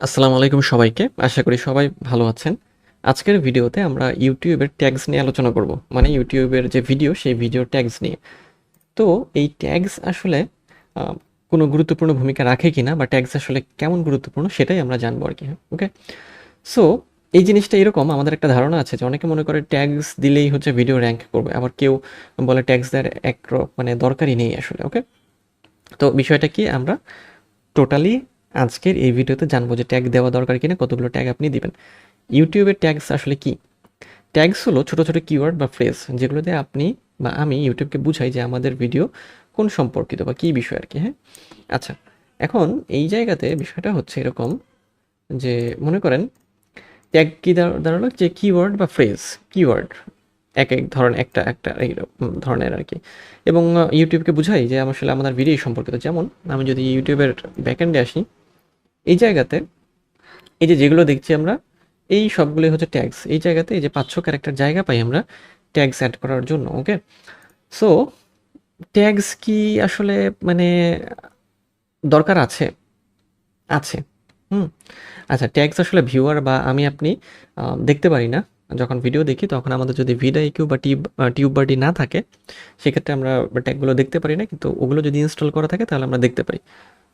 আসসালামু আলাইকুম সবাইকে। আশা করি সবাই ভালো আছেন। আজকের ভিডিওতে আমরা ইউটিউবের ট্যাগস নিয়ে আলোচনা করব। মানে ইউটিউবের যে ভিডিও, সেই ভিডিওর ট্যাগস নিয়ে। তো এই ট্যাগস আসলে আ কোনো গুরুত্বপূর্ণ ভূমিকা রাখে কিনা বা ট্যাগস আসলে কেমন গুরুত্বপূর্ণ সেটাই আমরা জানবো আরকি। হ্যাঁ? ওকে? সো এই জিনিসটা এরকম আমাদের একটা ধারণা আছে যে অনেকে মনে করে ট্যাগস দিলেই হচ্ছে ভিডিও র‍্যাংক করবে। আবার কেউ বলে ট্যাগস দেওয়ার মানে দরকারই নেই আসলে। ওকে? তো বিষয়টা কি আমরা টোটালি আজকের এই ভিডিওতে জানবো যে ট্যাগ দেওয়া দরকার কিনা, কতগুলো ট্যাগ আপনি দিবেন। ইউটিউবের ট্যাগস আসলে কি? ট্যাগস হলো ছোট, ছোট কিওয়ার্ড বা ফ্রেজ যেগুলো দিয়ে আপনি বা আমি ইউটিউবকে বুঝাই যে আমাদের ভিডিও কোন সম্পর্কিত বা কী বিষয় আরকি, হ্যাঁ? আচ্ছা, এখন এই জায়গাতে বিষয়টা হচ্ছে এরকম যে মনে করেন ট্যাগ কি দাঁড়ালো যে কিওয়ার্ড বা ফ্রেজ, কিওয়ার্ড একেক ধরনের একটা এইরকম ধরনের আরকি। এবং ইউটিউবকে বুঝাই যে আসলে আমাদের ভিডিও সম্পর্কিত। যেমন আমি যদি ইউটিউবের ব্যাকএন্ডে আসি, এই জায়গাতে এই যে যেগুলো দেখছি আমরা, এই সবগুলোই হচ্ছে ট্যাগস। এই জায়গাতে এই যে ৫০০ ক্যারেক্টার জায়গা পাই আমরা ট্যাগস এড করার জন্য। ওকে? সো ট্যাগস কি আসলে মানে দরকার আছে? আছে। হুম? আচ্ছা, ট্যাগস আসলে ভিউয়ার বা আমি আপনি দেখতে পারি না। যখন ভিডিও দেখি তখন আমাদের যদি vidIQ বা টিউববাডি না থাকে, সেক্ষেত্রে আমরা ট্যাগগুলো দেখতে পারি না। কিন্তু ওগুলো যদি ইনস্টল করা থাকে তাহলে আমরা দেখতে পারি।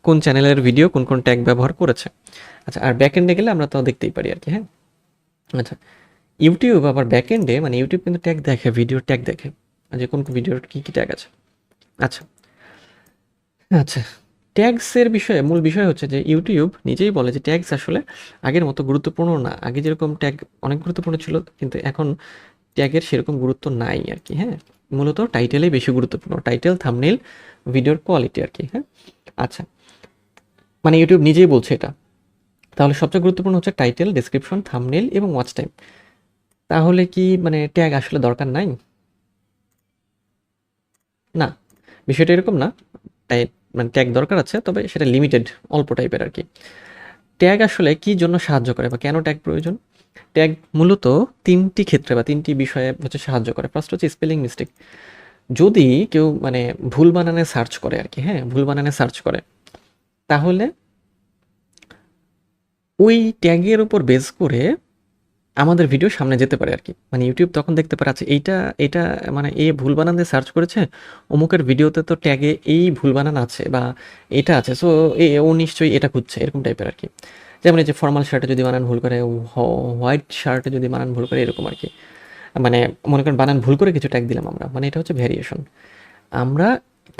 কোন চ্যানেলের ভিডিও কোন ট্যাগ ব্যবহার করেছে। আচ্ছা, আর ব্যাকএন্ডে গেলে আমরা তো দেখতেই পারি আরকি, হ্যাঁ? আচ্ছা, ইউটিউব আবার ব্যাকএন্ডে মানে ইউটিউব কিন্তু ট্যাগ দেখে, ভিডিওর ট্যাগ দেখে। যে কোন ভিডিওর কী ট্যাগ আছে। আচ্ছা, আচ্ছা। ট্যাগসের বিষয়ে মূল বিষয় হচ্ছে যে ইউটিউব নিজেই বলে যে ট্যাগস আসলে আগের মতো গুরুত্বপূর্ণ না। আগে যেরকম ট্যাগ অনেক গুরুত্বপূর্ণ ছিল কিন্তু এখন ট্যাগের সেরকম গুরুত্ব নাই আরকি, হ্যাঁ? মূলত টাইটেলেই বেশি গুরুত্বপূর্ণ। টাইটেল, থাম্বনেইল, ভিডিওর কোয়ালিটি আরকি, হ্যাঁ? আচ্ছা, মানে ইউটিউব নিজেই বলছে এটা। তাহলে সবচেয়ে গুরুত্বপূর্ণ হচ্ছে টাইটেল, ডেসক্রিপশন, থাম্বনেইল এবং ওয়াচ টাইম। তাহলে কি মানে ট্যাগ আসলে দরকার নাই? না, বিষয়টা এরকম না। তাই মানে ট্যাগ দরকার আছে, তবে সেটা লিমিটেড, অল্প টাইপের আরকি। ট্যাগ আসলে কি জন্য সাহায্য করে বা কেন ট্যাগ প্রয়োজন? ট্যাগ মূলত ৩ টি ক্ষেত্রে বা ৩ টি বিষয়ে হচ্ছে সাহায্য করে। ফার্স্ট হচ্ছে স্পেলিং মিস্টেক। যদি কেউ মানে ভুল বানানে সার্চ করে আরকি, হ্যাঁ? ভুল বানানে সার্চ করে, তাহলে ওই ট্যাগের উপর বেস করে আমাদের ভিডিও সামনে যেতে পারে আরকি। মানে ইউটিউব তখন দেখতে পারে আচ্ছা এইটা মানে এ ভুল বানান দিয়ে সার্চ করেছে, অমুকের ভিডিওতে তো ট্যাগে এই ভুল বানান আছে বা এটা আছে। সো ও নিশ্চয়ই এটা খুঁজছে, এরকম টাইপের আরকি। যেমন এই যে ফরমাল শার্টে যদি বানান ভুল করে, হোয়াইট শার্টে যদি বানান ভুল করে, এরকম আরকি। মানে মনে করেন বানান ভুল করে কিছু ট্যাগ দিলাম আমরা। মানে এটা হচ্ছে ভ্যারিয়েশন। আমরা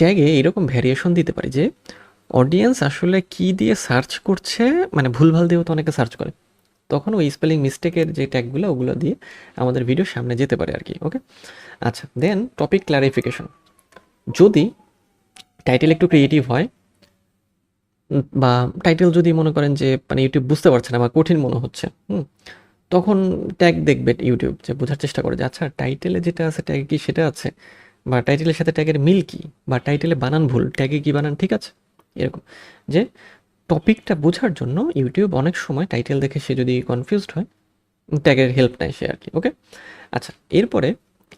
ট্যাগে এরকম ভ্যারিয়েশন দিতে পারি যে অডিয়েন্স আসলে কি দিয়ে সার্চ করছে, মানে ভুলভাল দিয়েও তো অনেকে সার্চ করে। তখন ওই স্পেলিং মিস্টেকের যে ট্যাগগুলো ওগুলো দিয়ে আমাদের ভিডিও সামনে যেতে পারে আরকি। ওকে? আচ্ছা, দেন টপিক ক্লারিফিকেশন। যদি টাইটেল একটু ক্রিয়েটিভ হয় বা টাইটেল যদি মনে করেন যে মানে ইউটিউব বুঝতে পারছে না বা কঠিন মনে হচ্ছে, তখন ট্যাগ দেখবে ইউটিউব যে বোঝার চেষ্টা করে যে আচ্ছা টাইটেলে যেটা আছে ট্যাগে কি সেটা আছে? বা টাইটেলের সাথে ট্যাগের মিল কি? বা টাইটেলে বানান ভুল, ট্যাগে কি বানান ঠিক আছে? এরকম। যে টপিকটা বোঝার জন্য ইউটিউব অনেক সময় টাইটেল দেখে সে যদি কনফিউজড হয়, ট্যাগের হেল্প নেয় সে আরকি। ওকে? আচ্ছা, এরপরে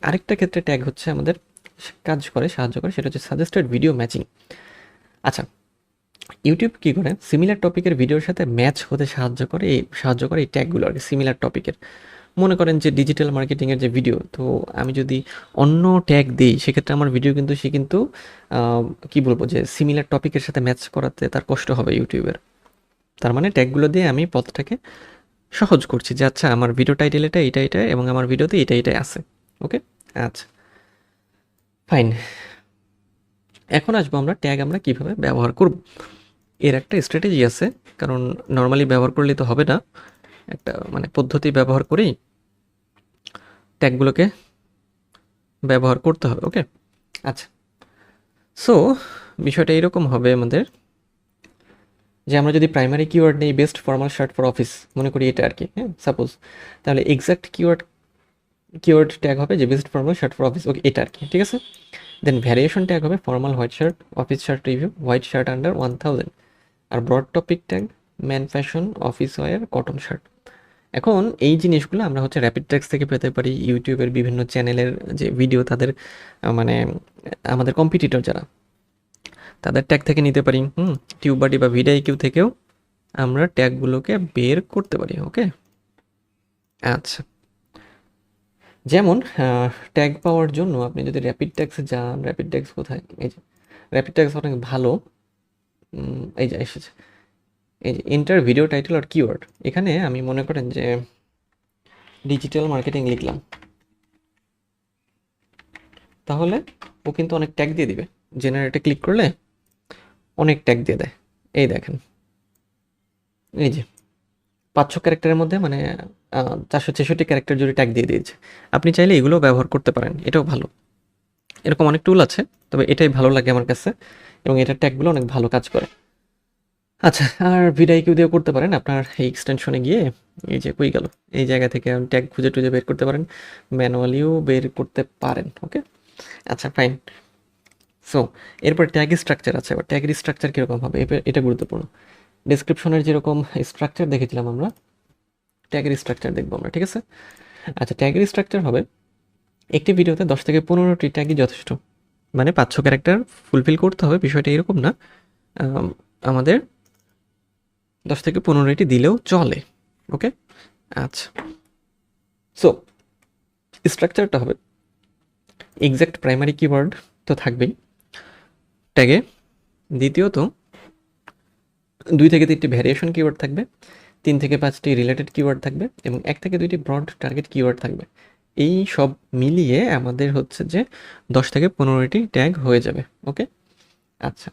আরেকটা ক্ষেত্রে ট্যাগ হচ্ছে আমাদের সাহায্য করে, সেটা হচ্ছে সাজেস্টেড ভিডিও ম্যাচিং। আচ্ছা, ইউটিউব কি করে সিমিলার টপিকের ভিডিওর সাথে ম্যাচ হতে সাহায্য করে এই ট্যাগগুলো আরকি সিমিলার টপিকের। মনে করেন যে ডিজিটাল মার্কেটিংয়ের যে ভিডিও, তো আমি যদি অন্য ট্যাগ দেই সেক্ষেত্রে আমার ভিডিও কিন্তু সে কিন্তু আ কি বলবো যে সিমিলার টপিকের সাথে ম্যাচ করাতে তার কষ্ট হবে ইউটিউবের। তার মানে ট্যাগগুলো দিয়ে আমি পথটাকে সহজ করছি যে আচ্ছা আমার ভিডিও টাইটেল এটা এবং আমার ভিডিওতে এটাই আছে। ওকে? আচ্ছা, ফাইন। এখন আসবো আমরা ট্যাগ আমরা কিভাবে ব্যবহার করব। এর একটা স্ট্র্যাটেজি আছে। কারণ নরমালি ব্যবহার করলেই তো হবে না। একটা মানে পদ্ধতি ব্যবহার করেই ট্যাগগুলোকে ব্যবহার করতে হবে। ওকে? আচ্ছা। সো বিষয়টা এরকম হবে আমাদের যে আমরা যদি প্রাইমারি কিওয়ার্ড নেই best formal shirt for office, মনে করি এটা আরকি, হ্যাঁ? সাপোজ। তাহলে এক্সাক্ট কিওয়ার্ড ট্যাগ হবে যে best formal shirt for office. Okay, এটা আরকি। ঠিক আছে? দেন ভ্যারিয়েশন ট্যাগ হবে formal white shirt, office shirt review, white shirt under 1000। আর broad topic tag man fashion, office wear, cotton shirt. এখন এই জিনিসগুলো আমরা হচ্ছে র্যাপিড ট্যাগস থেকে পেতে পারি। ইউটিউবের বিভিন্ন চ্যানেলের যে ভিডিও তাদের মানে আমাদের কম্পিটিটর যারা, তাদের ট্যাগ থেকে নিতে পারি। টিউববাডি বা vidIQ থেকেও আমরা ট্যাগগুলোকে বের করতে পারি। ওকে, আচ্ছা, যেমন ট্যাগ পাওয়ার জন্য আপনি যদি র্যাপিড ট্যাগসে যান, র্যাপিড ট্যাগস কোথায়, এই যে র্যাপিড ট্যাগস অনেক ভালো। এই যে এসেছে, এই যে এন্টার ভিডিও টাইটেল আর কিওয়ার্ড। এখানে আমি মনে করেন যে ডিজিটাল মার্কেটিং লিখলাম, তাহলে ও কিন্তু অনেক ট্যাগ দিয়ে দিবে। জেনারেটে ক্লিক করলে অনেক ট্যাগ দিয়ে দেয়। এই দেখেন, এই যে 500 ক্যারেক্টারের মধ্যে মানে 466 ক্যারেক্টার জুড়ে ট্যাগ দিয়ে দিয়েছে। আপনি চাইলে এগুলো ব্যবহার করতে পারেন, এটাও ভালো। এরকম অনেক টুল আছে, তবে এটাই ভালো লাগে আমার কাছে, এবং এটার ট্যাগগুলো অনেক ভালো কাজ করে। আচ্ছা, আর ভিডিও দিয়েও করতে পারেন। আপনার এই এক্সটেনশনে গিয়ে এই যে কই গেল, এই জায়গা থেকে ট্যাগ খুঁজে টুজে বের করতে পারেন, ম্যানুয়ালিও বের করতে পারেন। ওকে, আচ্ছা ফাইন। সো এরপর ট্যাগ স্ট্রাকচার আছে। আবার ট্যাগের স্ট্রাকচার কীরকম হবে এটা গুরুত্বপূর্ণ। ডেসক্রিপশনের যেরকম স্ট্রাকচার দেখেছিলাম আমরা, ট্যাগের স্ট্রাকচার দেখবো আমরা, ঠিক আছে? আচ্ছা, ট্যাগের স্ট্রাকচার হবে একটি ভিডিওতে 10 থেকে 15টি ট্যাগই যথেষ্ট। মানে 500 ক্যারেক্টার ফুলফিল করতে হবে বিষয়টা এরকম না, আমাদের 10 থেকে 15টি দিলেও চলে। ওকে, আচ্ছা। সো স্ট্রাকচারটা হবে এক্সাক্ট প্রাইমারি কিওয়ার্ড তো থাকবেই ট্যাগে, দ্বিতীয়ত 2 থেকে 3টি ভ্যারিয়েশন কিওয়ার্ড থাকবে, 3 থেকে 5টি রিলেটেড কিওয়ার্ড থাকবে, এবং 1 থেকে 2টি ব্রড টার্গেট কিওয়ার্ড থাকবে। এই সব মিলিয়ে আমাদের হচ্ছে যে 10 থেকে 15টি ট্যাগ হয়ে যাবে। ওকে, আচ্ছা,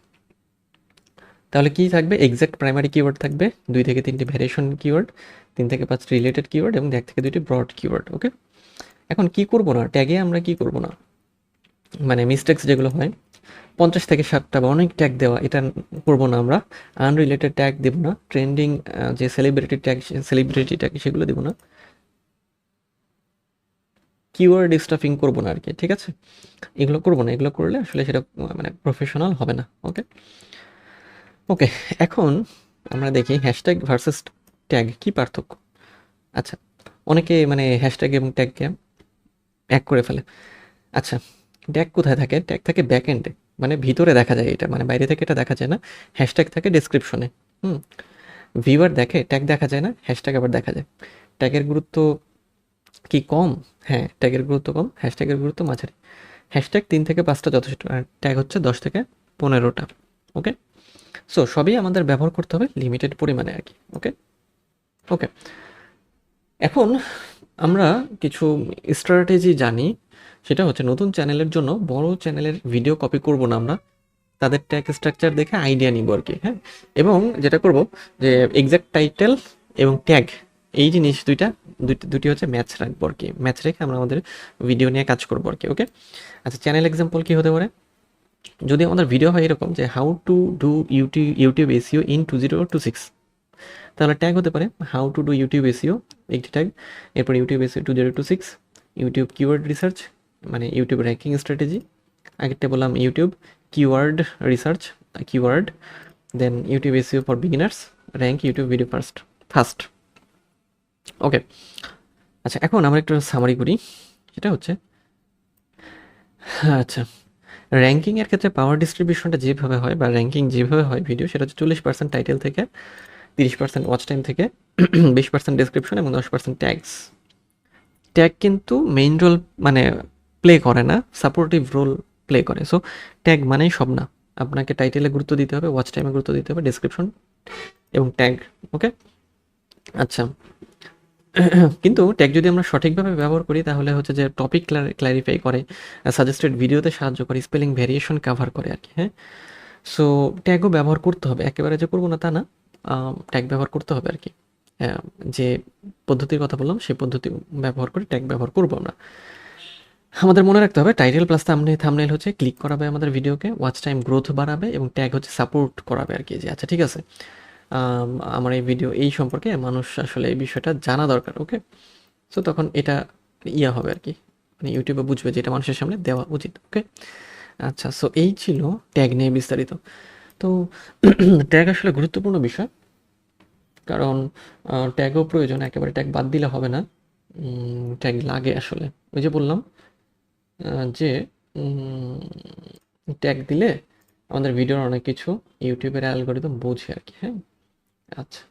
তাহলে কি থাকবে? এক্সাক্ট প্রাইমারি কিওয়ার্ড থাকবে, 2 থেকে 3টি ভ্যারিয়েশন কিওয়ার্ড, 3 থেকে 5টি রিলেটেড কিওয়ার্ড, এবং 1 থেকে 2টি ব্রড কিওয়ার্ড। ওকে, এখন কি করব না ট্যাগে, আমরা কি করব না, মানে মিস্টেক্স যেগুলো হয় 50 থেকে 60টা বা অনেক ট্যাগ দেওয়া, এটা করব না আমরা। আনরিলেটেড ট্যাগ দেব না, ট্রেন্ডিং যে সেলিব্রিটি ট্যাগ সেগুলো দেব না, কিওয়ার্ড স্টাফিং করব না আর কি, ঠিক আছে? এগুলো করব না, এগুলো করলে আসলে সেটা মানে প্রফেশনাল হবে না। ওকে, ওকে, এখন আমরা দেখি হ্যাশট্যাগ ভার্সেস ট্যাগ কি পার্থক্য। আচ্ছা, অনেকে মানে হ্যাশট্যাগ এবং ট্যাগকে এক করে ফেলে। আচ্ছা, ট্যাগ কোথায় থাকে? ট্যাগ থাকে ব্যাক এন্ডে, মানে ভিতরে দেখা যায় এটা, মানে বাইরে থেকে এটা দেখা যায় না। হ্যাশট্যাগ থাকে ডেসক্রিপশনে। ভিউয়ার দেখে, ট্যাগ দেখা যায় না, হ্যাশট্যাগ আবার দেখা যায়। ট্যাগের গুরুত্ব কি কম? হ্যাঁ, ট্যাগের গুরুত্ব কম, হ্যাশট্যাগের গুরুত্ব মাঝারি। হ্যাশট্যাগ 3 থেকে 5টা যথেষ্ট, আর ট্যাগ হচ্ছে 10 থেকে 15টা। ওকে, সো সবই আমাদের ব্যবহার করতে হবে লিমিটেড পরিমাণে আর কি। ওকে, ওকে, এখন আমরা কিছু স্ট্র্যাটেজি জানি। সেটা হচ্ছে নতুন চ্যানেলের জন্য বড় চ্যানেলের ভিডিও কপি করব না আমরা, তাদের ট্যাগ স্ট্রাকচার দেখে আইডিয়া নিব আর কি। হ্যাঁ, এবং যেটা করব যে এক্সাক্ট টাইটেল এবং ট্যাগ, এই জিনিস দুটি হচ্ছে ম্যাচ রাখবো আর কি। ম্যাচ রেখে আমরা আমাদের ভিডিও নিয়ে কাজ করবো আর কি। ওকে, আচ্ছা, চ্যানেল এক্সাম্পল কি হতে পারে? যদি আমাদের ভিডিও হয় এরকম যে how to do YouTube SEO in 2026, তাহলে ট্যাগ হতে পারে how to do YouTube SEO, একটি ট্যাগ। এরপর YouTube SEO 2026, YouTube keyword research মানে ইউটিউব র্যাঙ্কিং স্ট্র্যাটেজি, আগেরটা বললাম YouTube keyword research keyword, then YouTube SEO for beginners, rank YouTube video first. Okay, আচ্ছা, এখন আমরা একটু সামারি করি। সেটা হচ্ছে, আচ্ছা, র্যাঙ্কিংয়ের ক্ষেত্রে পাওয়ার ডিস্ট্রিবিউশনটা যেভাবে হয় বা র্যাঙ্কিং যেভাবে হয় ভিডিও, সেটা হচ্ছে 40% টাইটেল থেকে, 30% ওয়াচ টাইম থেকে, 20% ডেসক্রিপশন এবং 10% ট্যাগস। ট্যাগ কিন্তু মেইন রোল মানে প্লে করে না, সাপোর্টিভ রোল প্লে করে। সো ট্যাগ মানেই সব না, আপনাকে টাইটেলে গুরুত্ব দিতে হবে, ওয়াচ টাইমে গুরুত্ব দিতে হবে, ডেসক্রিপশন এবং ট্যাগ। ওকে, আচ্ছা, কিন্তু ট্যাগ যদি আমরা সঠিকভাবে ব্যবহার করি তাহলে হচ্ছে যে টপিক ক্ল্যারিফাই করে, সাজেস্টেড ভিডিওতে সাহায্য করে, স্পেলিং ভ্যারিয়েশন কাভার করে আর কি। হ্যাঁ, সো ট্যাগও ব্যবহার করতে হবে, একেবারে যে করবো না তা না, ট্যাগ ব্যবহার করতে হবে আর কি। যে পদ্ধতির কথা বললাম সেই পদ্ধতি ব্যবহার করে ট্যাগ ব্যবহার করবো আমরা। আমাদের মনে রাখতে হবে টাইটেল প্লাস থাম্বনেল হচ্ছে ক্লিক করাবে আমাদের ভিডিওকে, ওয়াচ টাইম গ্রোথ বাড়াবে, এবং ট্যাগ হচ্ছে সাপোর্ট করাবে আর কি। যে আচ্ছা ঠিক আছে, আমার এই ভিডিও এই সম্পর্কে মানুষ আসলে এই বিষয়টা জানা দরকার। ওকে, সো তখন এটা হবে আর কি, মানে ইউটিউবে বুঝবে যে এটা মানুষের সামনে দেওয়া উচিত। ওকে, আচ্ছা, সো এই ছিল ট্যাগ নিয়ে বিস্তারিত। তো ট্যাগ আসলে গুরুত্বপূর্ণ বিষয়, কারণ ট্যাগও প্রয়োজন, একেবারে ট্যাগ বাদ দিলে হবে না, ট্যাগ লাগে আসলে। ওই যে বললাম যে ট্যাগ দিলে আমাদের ভিডিওর অনেক কিছু ইউটিউবের অ্যালগরিদম বোঝে আর কি। হ্যাঁ, আচ্ছা।